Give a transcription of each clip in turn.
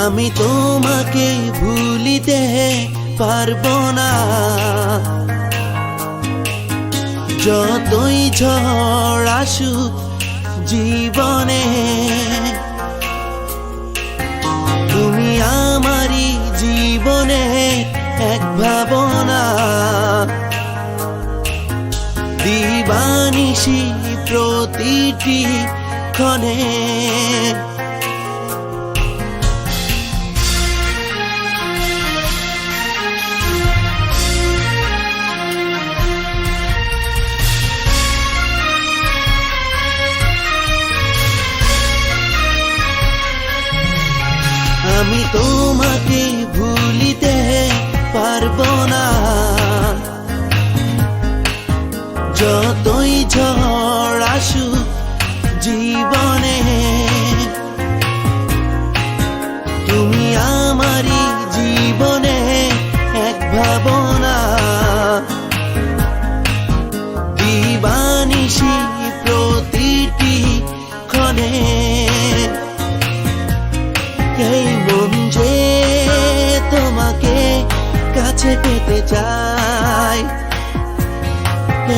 আমি তোমাকে ভুলিতে পারবো না, যতই ঝড় আসুক জীবনে। তুমি আমারই জীবনে এক ভাবনা, দিবানিশি প্রতিটি ক্ষণে। আমি তোমাকে ভুলিতে পারবো না, যতই ঝড় আসুক জীবনে। তুমি আমারই জীবনে এক ভাবনা, দিবানিশি প্রতিটি ক্ষণে। এই মন যে তোমাকে কাছে পেতে চায়,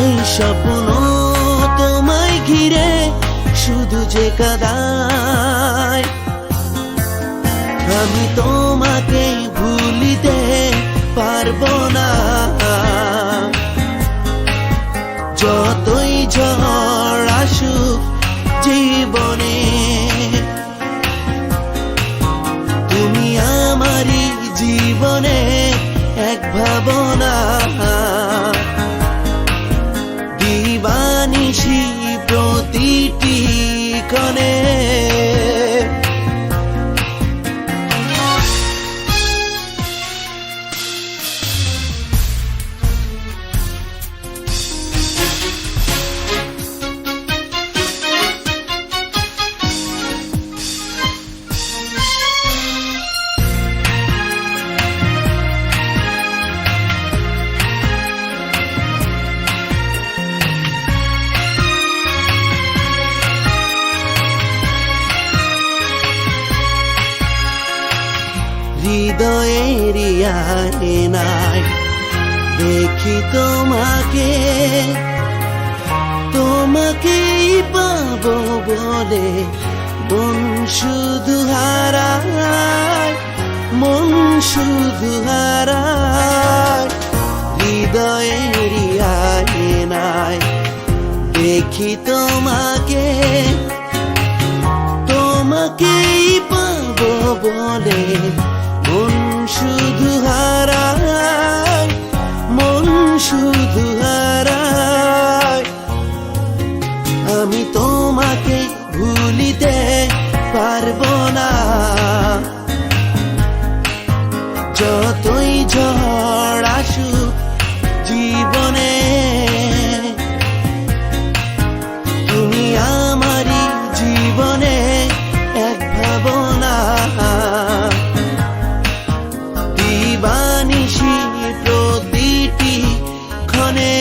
এই স্বপ্ন তোমায় ঘিরে শুধু যে কাঁদায়। আমি তোমাকে ভুলিতে পারবো না, যতই ঝড় আসুক জীবনে। তুমি আমারই জীবনে এক ভাবনা, দিবানিশি প্রতিটি ক্ষণে। হৃদয়ের আয়নায় দেখি তোমাকে, তোমাকেই পাবো বলে মন শুধু হারায়, মন শুধু হারায়। হৃদয়ের আয়নায় দেখি তোমাকে, তোমাকেই পাবো বলে মন শুধু হারায়, মন শুধু হারায়। আমি তোমাকে ভুলিতে পারবো না, যতই ঝড় আসুক জীবনে। তুমি আমারই জীবনে এক ভাবনা, দিবানিশি প্রতিটি ক্ষণে।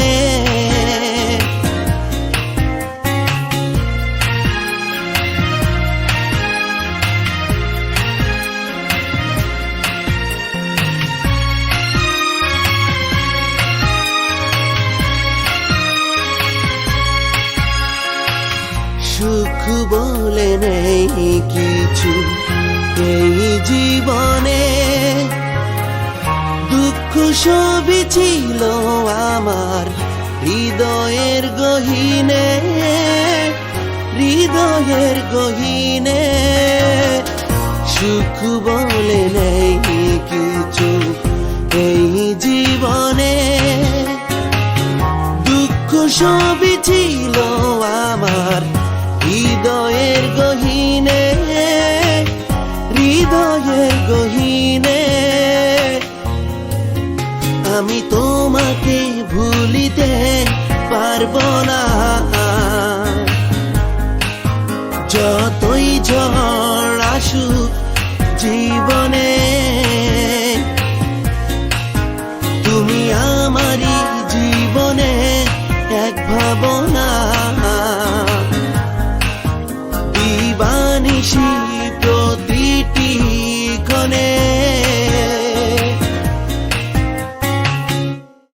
সুখ বলে নেই কিছু এই জীবনে, দুঃখ সবই ছিল আমার হৃদয়ের গহীনে, হৃদয়ের গহীনে। সুখ বলে নেই কিছু এই জীবনে, দুঃখ সবই ছিল আমার হৃদয়ের গহীনে, হৃদয়ের গহীনে। আমি তোমাকে ভুলিতে পারবো না, যতই ঝড় আসুক জীবনে।